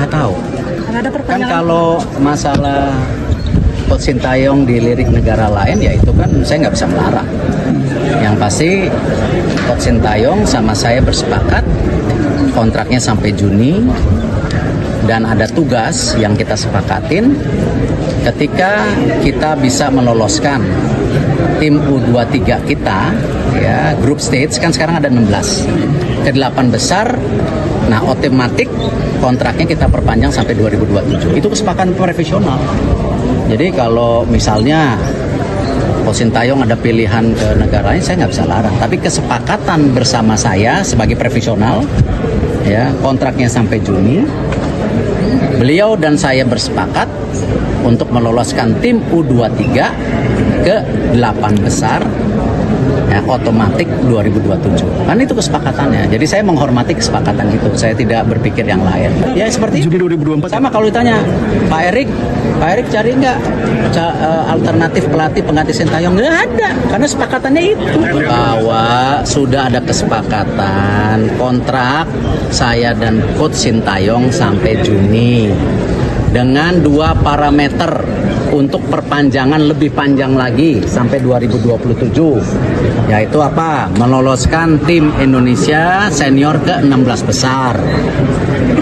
Nggak tahu. Ada Kan perpanjangan. kalau masalah Coach Sintayong dilirik negara lain, ya itu kan saya nggak bisa melarang. Yang pasti Coach Sintayong sama saya bersepakat kontraknya sampai Juni, dan ada tugas yang kita sepakatin ketika kita bisa meloloskan tim U23 kita, ya grup stage kan sekarang ada 16 ke 8 besar. Nah, otomatis kontraknya kita perpanjang sampai 2027. Itu kesepakatan profesional. Jadi kalau misalnya Coach Sintayong ada pilihan ke negara lain, saya nggak bisa larang. Tapi kesepakatan bersama saya sebagai profesional, ya kontraknya sampai Juni. Beliau dan saya bersepakat untuk meloloskan tim U23 ke 8 besar, ya, otomatis 2027. Kan itu kesepakatannya. Jadi saya menghormati kesepakatan itu. Saya tidak berpikir yang lain. Ya seperti Juni 2024. sama kalau ditanya Pak Erik cari nggak alternatif pelatih pengganti Sintayong? Nggak ada, karena sepakatannya itu bahwa sudah ada kesepakatan kontrak saya dan Coach Sintayong sampai Juni dengan 2 parameter untuk perpanjangan lebih panjang lagi sampai 2027, yaitu apa? Meloloskan tim Indonesia senior ke 16 besar.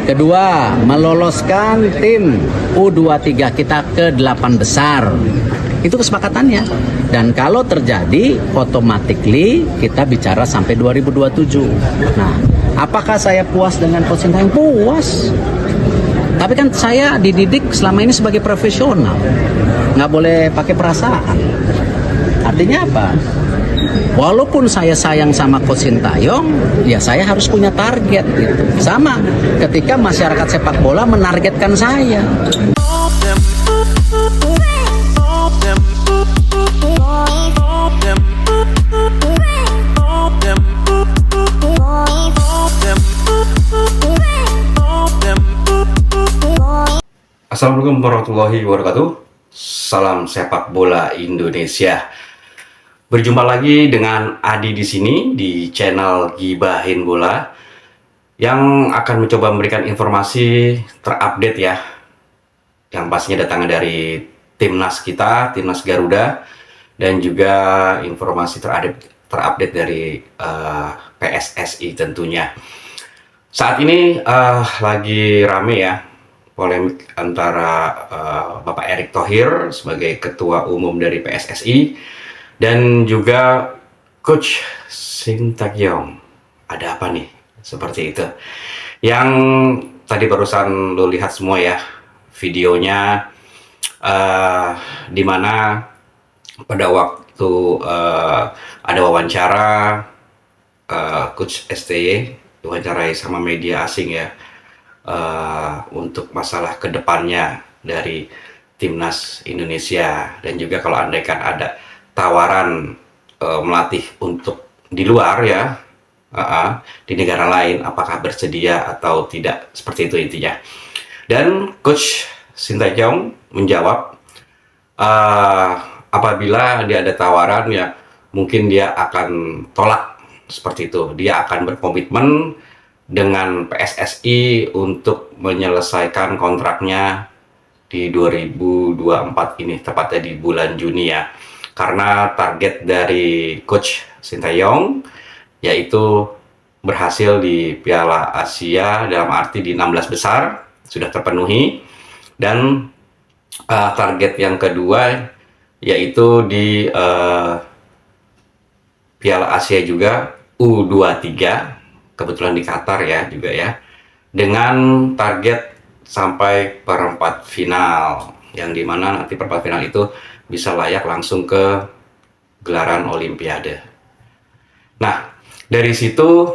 Kedua, meloloskan tim U23 kita ke 8 besar. Itu kesepakatannya. Dan kalau terjadi, automatically kita bicara sampai 2027. Nah, apakah saya puas dengan Coach Sintayong? Puas. Tapi kan saya dididik selama ini sebagai profesional, nggak boleh pakai perasaan. Artinya apa? Walaupun saya sayang sama Coach Sintayong, ya saya harus punya target gitu. Sama ketika masyarakat sepak bola menargetkan saya. Assalamualaikum warahmatullahi wabarakatuh. Salam sepak bola Indonesia. Berjumpa lagi dengan Adi di sini di channel Gibahin Bola yang akan mencoba memberikan informasi terupdate ya, yang pastinya datangnya dari timnas kita, timnas Garuda, dan juga informasi terupdate dari PSSI tentunya. Saat ini lagi rame ya polemik antara Bapak Erick Thohir sebagai Ketua Umum dari PSSI dan juga Coach Sintayong. Ada apa nih? Seperti itu. Yang tadi barusan lo lihat semua ya videonya, di mana pada waktu ada wawancara Coach STY diwawancarai sama media asing ya, untuk masalah kedepannya dari timnas Indonesia, dan juga kalau andaikan ada tawaran melatih untuk di luar ya, di negara lain, apakah bersedia atau tidak, seperti itu intinya. Dan Coach Sintayong menjawab apabila dia ada tawaran ya mungkin dia akan tolak, seperti itu. Dia akan berkomitmen dengan PSSI untuk menyelesaikan kontraknya di 2024 ini, tepatnya di bulan Juni ya. Karena target dari Coach Sintayong yaitu berhasil di Piala Asia, dalam arti di 16 besar sudah terpenuhi, dan target yang kedua yaitu di Piala Asia juga U23, kebetulan di Qatar ya juga ya, dengan target sampai perempat final, yang dimana nanti perempat final itu bisa layak langsung ke gelaran Olimpiade. Nah, dari situ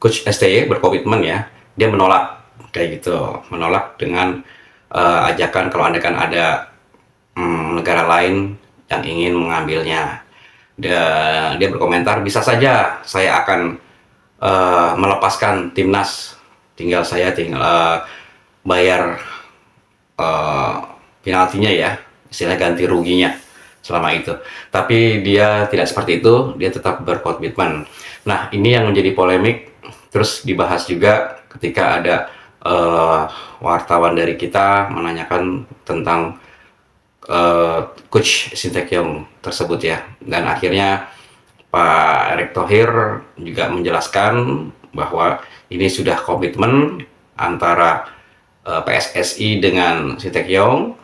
Coach STY berkomitmen ya, dia menolak kayak gitu, menolak dengan ajakan kalau andaikan ada negara lain yang ingin mengambilnya. Dia berkomentar, bisa saja saya akan melepaskan timnas, tinggal bayar penaltinya ya, istilah ganti ruginya selama itu. Tapi dia tidak seperti itu, dia tetap berkomitmen. Nah, ini yang menjadi polemik, terus dibahas juga ketika ada wartawan dari kita menanyakan tentang Coach Sinteyong tersebut ya. Dan akhirnya Pak Erick Thohir juga menjelaskan bahwa ini sudah komitmen antara PSSI dengan Sinteyong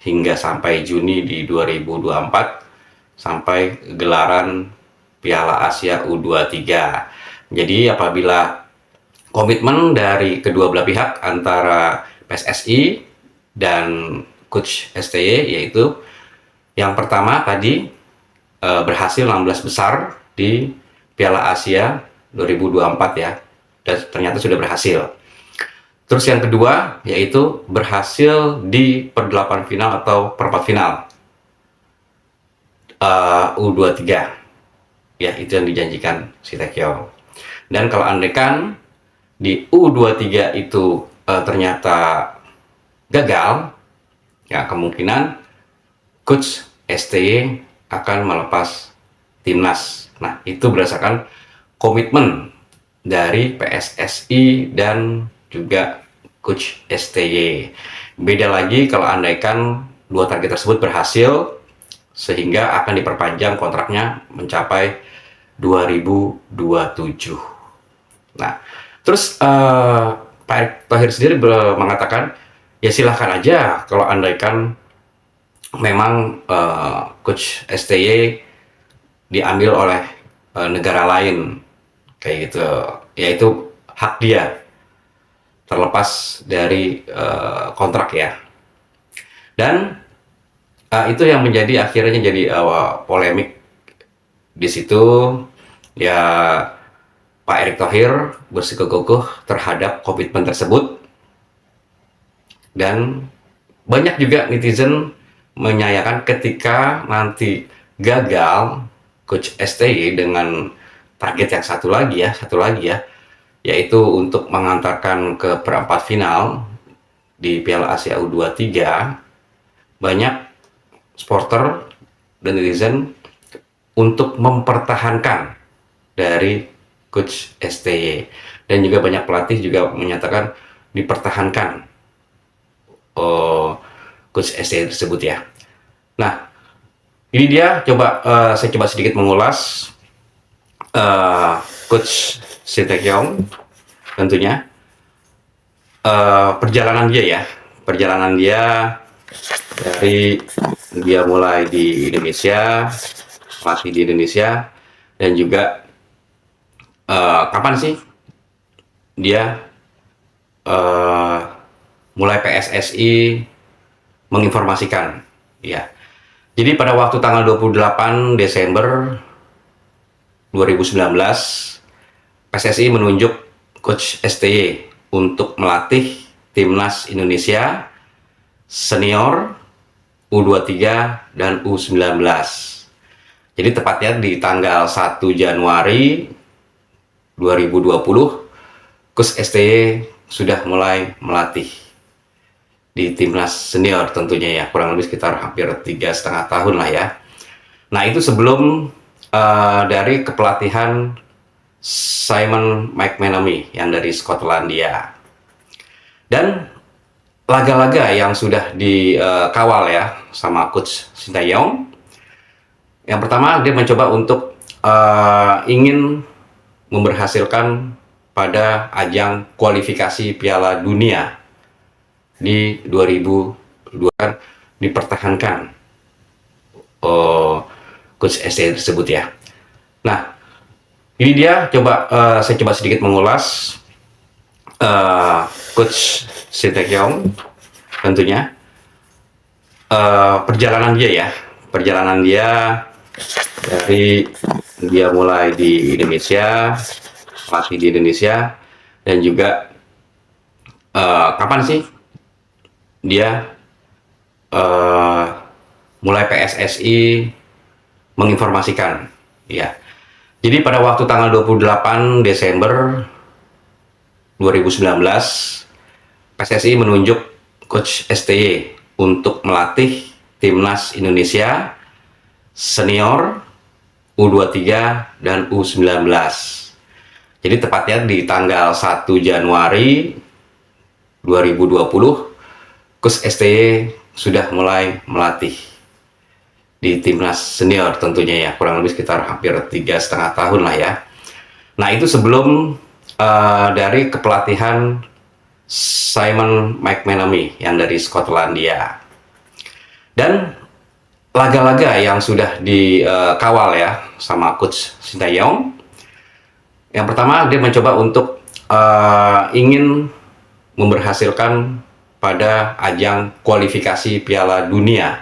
hingga sampai Juni di 2024 sampai gelaran Piala Asia U23. Jadi apabila komitmen dari kedua belah pihak antara PSSI dan Coach STY, yaitu yang pertama tadi berhasil 16 besar di Piala Asia 2024 ya, dan ternyata sudah berhasil. Terus yang kedua yaitu berhasil di per-8 final atau perempat final U23 ya, itu yang dijanjikan Sinteyong. Dan kalau andaikan di U23 itu ternyata gagal, ya kemungkinan Coach STY akan melepas timnas. Nah, itu berdasarkan komitmen dari PSSI dan juga Coach STY. Beda lagi kalau andaikan dua target tersebut berhasil, sehingga akan diperpanjang kontraknya mencapai 2027. Nah, terus Pak Erick Thohir sendiri mengatakan, ya silahkan aja kalau andaikan memang Coach STY diambil oleh negara lain kayak gitu, yaitu hak dia terlepas dari kontrak ya. Dan itu yang menjadi akhirnya jadi polemik di situ ya. Pak Erick Thohir bersikukuh terhadap komitmen tersebut, dan banyak juga netizen menyayangkan ketika nanti gagal Coach STY dengan target yang satu lagi ya, yaitu untuk mengantarkan ke perempat final di Piala Asia U23. Banyak supporter dan netizen untuk mempertahankan dari Coach STY, dan juga banyak pelatih juga menyatakan dipertahankan Coach STY tersebut ya. Nah, ini dia saya coba sedikit mengulas Coach Sinteyong tentunya, perjalanan dia dari dia mulai di Indonesia, melatih di Indonesia, dan juga kapan sih dia mulai PSSI menginformasikan ya. Jadi pada waktu tanggal 28 Desember 2019 PSSI menunjuk Coach STY untuk melatih timnas Indonesia senior U23 dan U19. Jadi tepatnya di tanggal 1 Januari 2020 Coach STY sudah mulai melatih di timnas senior tentunya ya, kurang lebih sekitar hampir 3,5 tahun lah ya. Nah, itu sebelum dari kepelatihan Simon McManamy yang dari Skotlandia. Dan laga-laga yang sudah dikawal ya sama Coach Sinteyong, yang pertama dia mencoba untuk ingin memberhasilkan pada ajang kualifikasi Piala Dunia di 2002, dipertahankan Coach STY tersebut ya. Nah, ini dia saya coba sedikit mengulas Coach Sinteyong tentunya, perjalanan dia dari dia mulai di Indonesia, melatih di Indonesia, dan juga kapan sih dia mulai PSSI menginformasikan ya. Jadi pada waktu tanggal 28 Desember 2019 PSSI menunjuk Coach STY untuk melatih timnas Indonesia senior U23 dan U19. Jadi tepatnya di tanggal 1 Januari 2020, Coach STY sudah mulai melatih di timnas senior tentunya ya, kurang lebih sekitar hampir 3,5 tahun lah ya. Nah itu sebelum dari kepelatihan Simon McManamy yang dari Skotlandia. Dan laga-laga yang sudah dikawal ya sama Coach Sintayong. Yang pertama dia mencoba untuk ingin memberhasilkan pada ajang kualifikasi Piala Dunia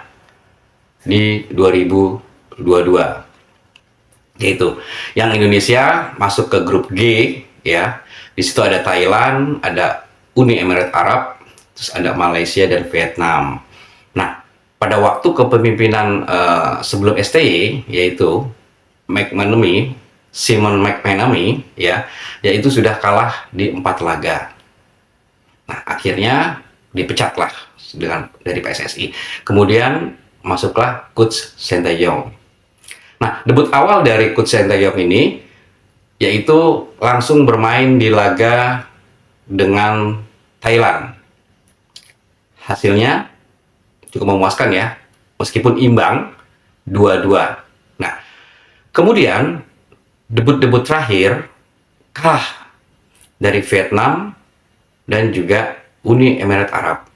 di 2022. Yaitu yang Indonesia masuk ke grup G ya. Di situ ada Thailand, ada Uni Emirat Arab, terus ada Malaysia dan Vietnam. Nah, pada waktu kepemimpinan sebelum STY yaitu Simon McManamy ya, yaitu sudah kalah di 4 laga. Nah, akhirnya dipecatlah dari PSSI. Kemudian masuklah Coach Sintayong. Nah, debut awal dari Coach Sintayong ini yaitu langsung bermain di laga dengan Thailand. Hasilnya cukup memuaskan ya, meskipun imbang 2-2. Nah, kemudian debut-debut terakhir kalah dari Vietnam dan juga Uni Emirat Arab.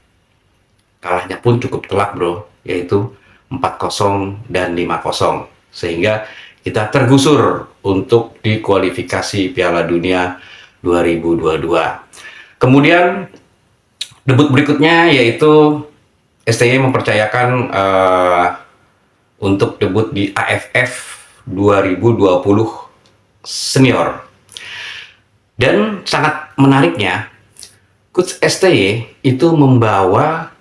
Kalahnya pun cukup telak bro, yaitu 4-0 dan 5-0. Sehingga kita tergusur untuk di kualifikasi Piala Dunia 2022. Kemudian debut berikutnya yaitu STY mempercayakan untuk debut di AFF 2020 senior. Dan sangat menariknya, Coach STY itu membawa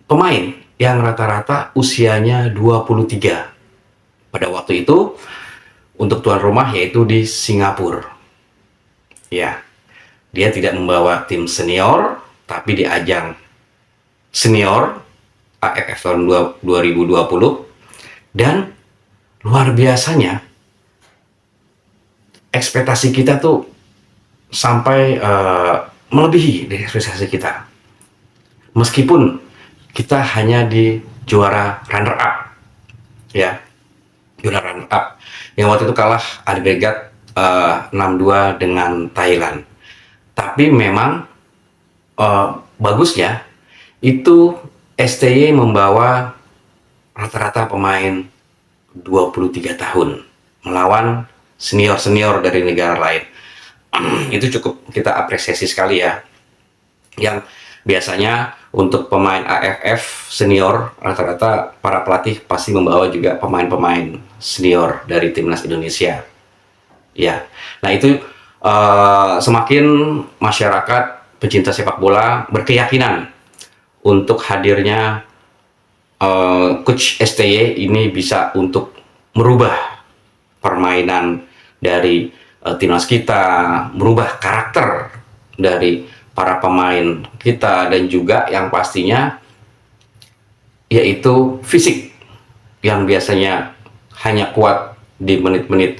pemain yang rata-rata usianya 23. Pada waktu itu, untuk tuan rumah yaitu di Singapura. Ya, dia tidak membawa tim senior, tapi di ajang senior AFF tahun 2020. Dan luar biasanya, ekspektasi kita tuh sampai melebihi dari ekspektasi kita. Meskipun kita hanya di juara runner up, ya, juara runner up. Yang waktu itu kalah agregat 6-2 dengan Thailand. Tapi memang bagusnya itu STY membawa rata-rata pemain 23 tahun melawan senior-senior dari negara lain. Itu cukup kita apresiasi sekali ya. Yang biasanya untuk pemain AFF senior rata-rata para pelatih pasti membawa juga pemain-pemain senior dari timnas Indonesia. Ya, nah itu semakin masyarakat pecinta sepak bola berkeyakinan untuk hadirnya Coach STY ini bisa untuk merubah permainan dari timnas kita, merubah karakter dari para pemain kita, dan juga yang pastinya yaitu fisik yang biasanya hanya kuat di menit-menit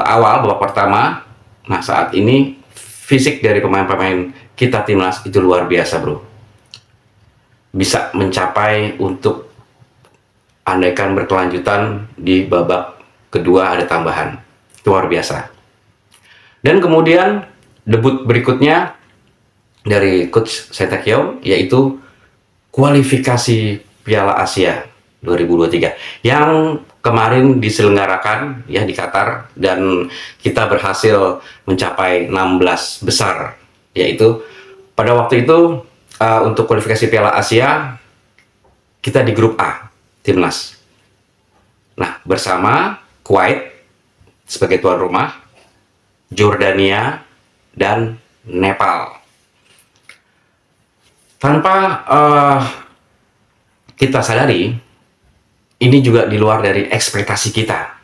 awal babak pertama. Nah, saat ini fisik dari pemain-pemain kita timnas itu luar biasa bro, bisa mencapai untuk andaikan berkelanjutan di babak kedua ada tambahan, luar biasa. Dan kemudian debut berikutnya dari Coach Sintayong yaitu kualifikasi Piala Asia 2023 yang kemarin diselenggarakan ya di Qatar, dan kita berhasil mencapai 16 besar, yaitu pada waktu itu untuk kualifikasi Piala Asia kita di grup A timnas. Nah, bersama Kuwait sebagai tuan rumah, Jordania dan Nepal. Tanpa kita sadari, ini juga di luar dari ekspektasi kita.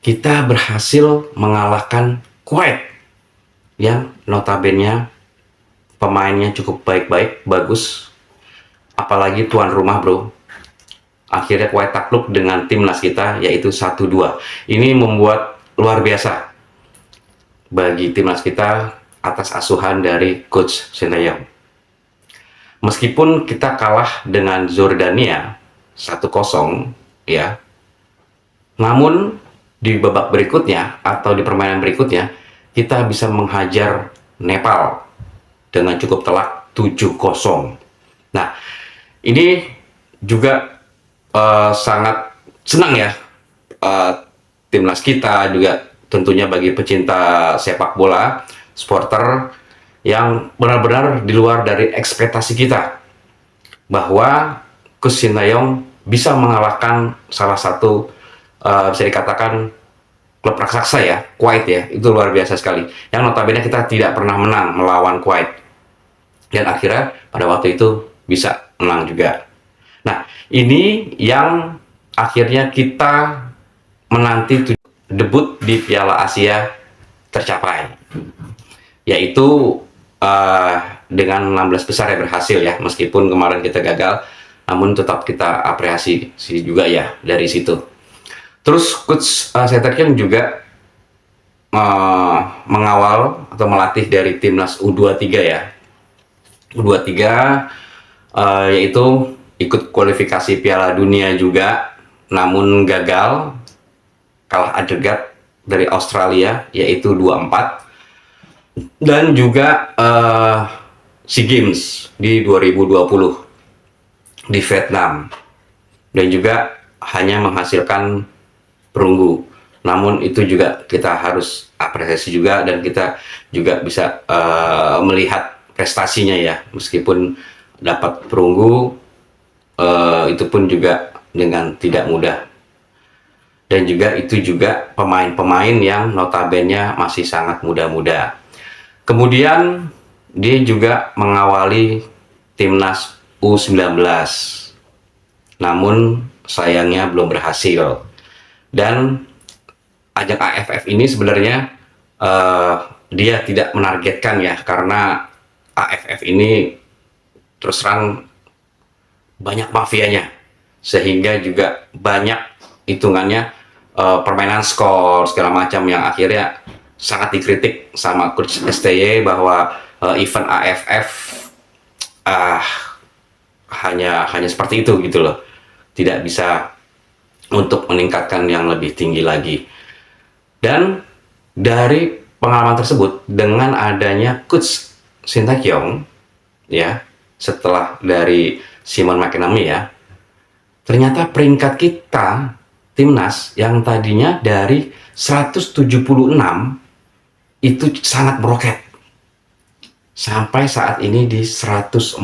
Kita berhasil mengalahkan Kuwait yang notabene pemainnya cukup baik-baik, bagus. Apalagi tuan rumah bro. Akhirnya Kuwait takluk dengan timnas kita yaitu 1-2. Ini membuat luar biasa. bagi timnas kita atas asuhan dari Coach Sintayong. Meskipun kita kalah dengan Jordania 1-0 ya, namun di babak berikutnya atau di permainan berikutnya kita bisa menghajar Nepal dengan cukup telak 7-0. Nah, ini juga sangat senang ya, timnas kita juga tentunya bagi pecinta sepak bola, supporter yang benar-benar di luar dari ekspektasi kita bahwa Coach Sintayong bisa mengalahkan salah satu bisa dikatakan klub raksasa ya, Kuwait ya, itu luar biasa sekali. Yang notabene kita tidak pernah menang melawan Kuwait. Dan akhirnya pada waktu itu bisa menang juga. Nah, ini yang akhirnya kita menanti debut di Piala Asia tercapai. Yaitu dengan 16 besar ya berhasil ya, meskipun kemarin kita gagal, namun tetap kita apresiasi juga ya dari situ. Terus Coach Sintayong juga mengawal atau melatih dari timnas U23 ya. U23 yaitu ikut kualifikasi Piala Dunia juga, namun gagal, kalah agregat dari Australia yaitu 2-4. Dan juga SEA Games di 2020 di Vietnam, dan juga hanya menghasilkan perunggu. Namun itu juga kita harus apresiasi juga, dan kita juga bisa melihat prestasinya ya, meskipun dapat perunggu itu pun juga dengan tidak mudah. Dan juga itu juga pemain-pemain yang notabene masih sangat muda-muda. Kemudian dia juga mengawali timnas U19, namun sayangnya belum berhasil. Dan ajang AFF ini sebenarnya dia tidak menargetkan ya, karena AFF ini terus terang banyak mafianya, sehingga juga banyak hitungannya permainan skor segala macam yang akhirnya sangat dikritik sama Coach STY bahwa event AFF hanya seperti itu gitu loh, tidak bisa untuk meningkatkan yang lebih tinggi lagi. Dan dari pengalaman tersebut, dengan adanya Coach Sintayong ya, setelah dari Simon McManamy ya, ternyata peringkat kita timnas yang tadinya dari 176 itu sangat meroket sampai saat ini di 142.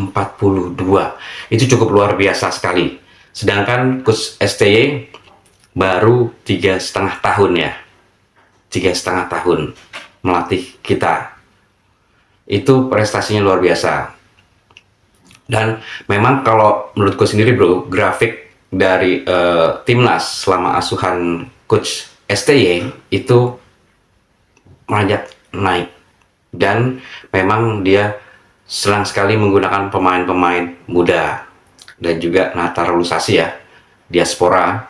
Itu cukup luar biasa sekali. Sedangkan Coach STY baru 3,5 tahun ya, 3,5 tahun melatih kita. Itu prestasinya luar biasa. Dan memang kalau menurutku sendiri bro, grafik dari timnas selama asuhan Coach STY itu melonjak naik, dan memang dia senang sekali menggunakan pemain-pemain muda dan juga naturalisasi ya, diaspora.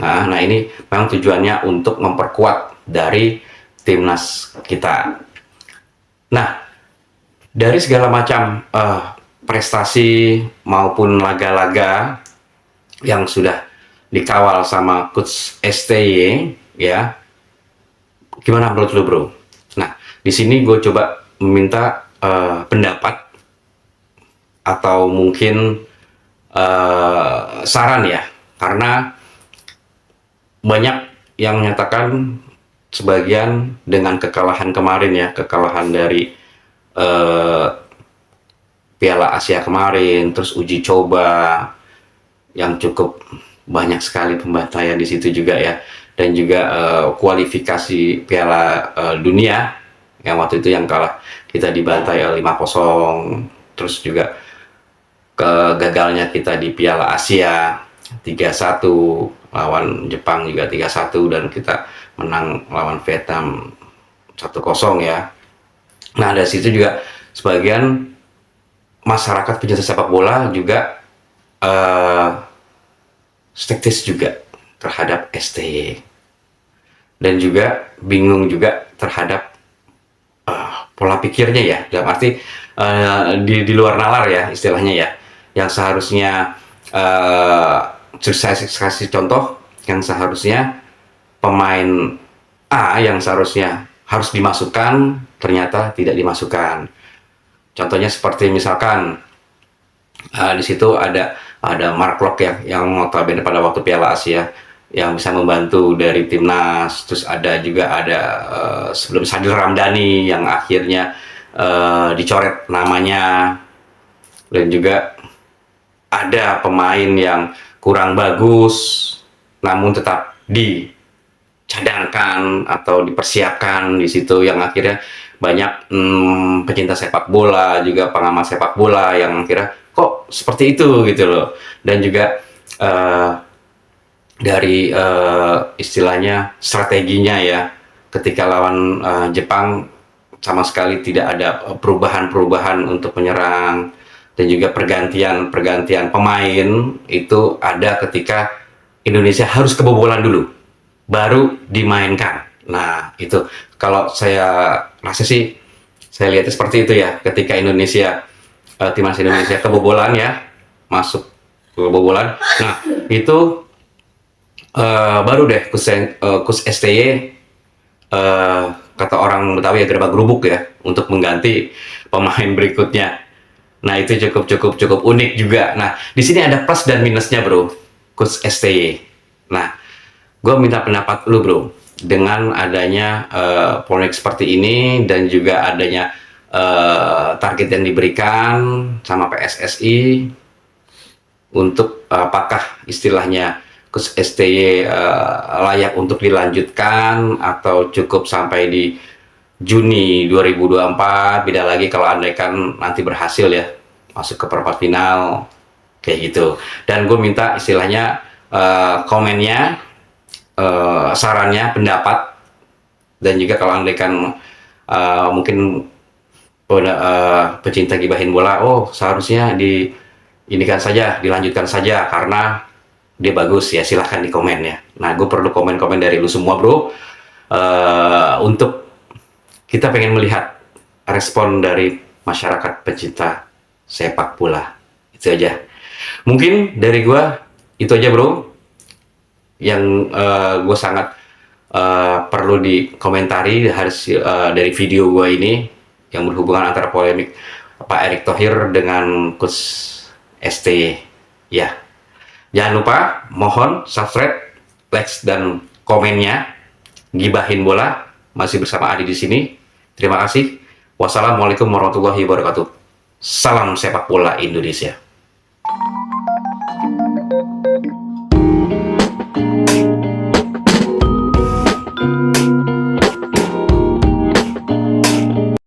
Nah ini memang tujuannya untuk memperkuat dari timnas kita. Nah, dari segala macam prestasi maupun laga-laga yang sudah dikawal sama Coach STY ya, gimana menurut lu bro? Nah, di sini gue coba meminta pendapat atau mungkin saran ya, karena banyak yang menyatakan sebagian dengan kekalahan kemarin ya, kekalahan dari Piala Asia kemarin, terus uji coba yang cukup banyak sekali pembantaian di situ juga ya, dan juga kualifikasi Piala Dunia yang waktu itu yang kalah kita dibantai 5-0, terus juga kegagalnya kita di Piala Asia 3-1 lawan Jepang juga 3-1, dan kita menang lawan Vietnam 1-0 ya. Nah dari situ juga sebagian masyarakat pecinta sepak bola juga skeptis juga terhadap STY, dan juga bingung juga terhadap pola pikirnya ya, dalam arti di luar nalar ya istilahnya ya, yang seharusnya saya kasih contoh, yang seharusnya pemain A yang seharusnya harus dimasukkan ternyata tidak dimasukkan. Contohnya seperti misalkan di situ ada Mark Locke ya, yang notabene pada waktu Piala Asia yang bisa membantu dari timnas. Terus ada sebelum Sadil Ramdhani yang akhirnya dicoret namanya, dan juga ada pemain yang kurang bagus namun tetap dicadangkan atau dipersiapkan di situ, yang akhirnya banyak pecinta sepak bola juga pengamat sepak bola yang akhirnya kok seperti itu gitu loh. Dan juga dari istilahnya strateginya ya, ketika lawan Jepang sama sekali tidak ada perubahan-perubahan untuk menyerang, dan juga pergantian pemain itu ada ketika Indonesia harus kebobolan dulu baru dimainkan. Nah itu kalau saya rasa sih, saya lihatnya seperti itu ya, ketika Indonesia timnas Indonesia kebobolan ya, masuk kebobolan, nah itu baru deh Coach STY kata orang Betawi ya gerbang gerubuk ya, untuk mengganti pemain berikutnya. Nah itu cukup unik juga. Nah di sini ada plus dan minusnya bro, Coach STY. Nah gue minta pendapat lu bro, dengan adanya polemik seperti ini dan juga adanya target yang diberikan sama PSSI untuk apakah istilahnya Coach STY layak untuk dilanjutkan atau cukup sampai di Juni 2024, beda lagi kalau andaikan nanti berhasil ya masuk ke perempat final kayak gitu. Dan gue minta istilahnya komennya, sarannya, pendapat, dan juga kalau andaikan mungkin pecinta gibahin bola, oh seharusnya dilanjutkan saja karena dia bagus, ya silahkan di komen ya. Nah gue perlu komen-komen dari lu semua bro, untuk kita pengen melihat respon dari masyarakat pecinta sepak bola. Itu aja mungkin dari gue, itu aja bro yang gue sangat perlu dikomentari dari video gue ini, yang berhubungan antara polemik Pak Erick Thohir dengan Coach STY ya. Jangan lupa, mohon subscribe, like, dan komennya. Gibahin Bola masih bersama Adi di sini. Terima kasih. Wassalamualaikum warahmatullahi wabarakatuh. Salam sepak bola Indonesia.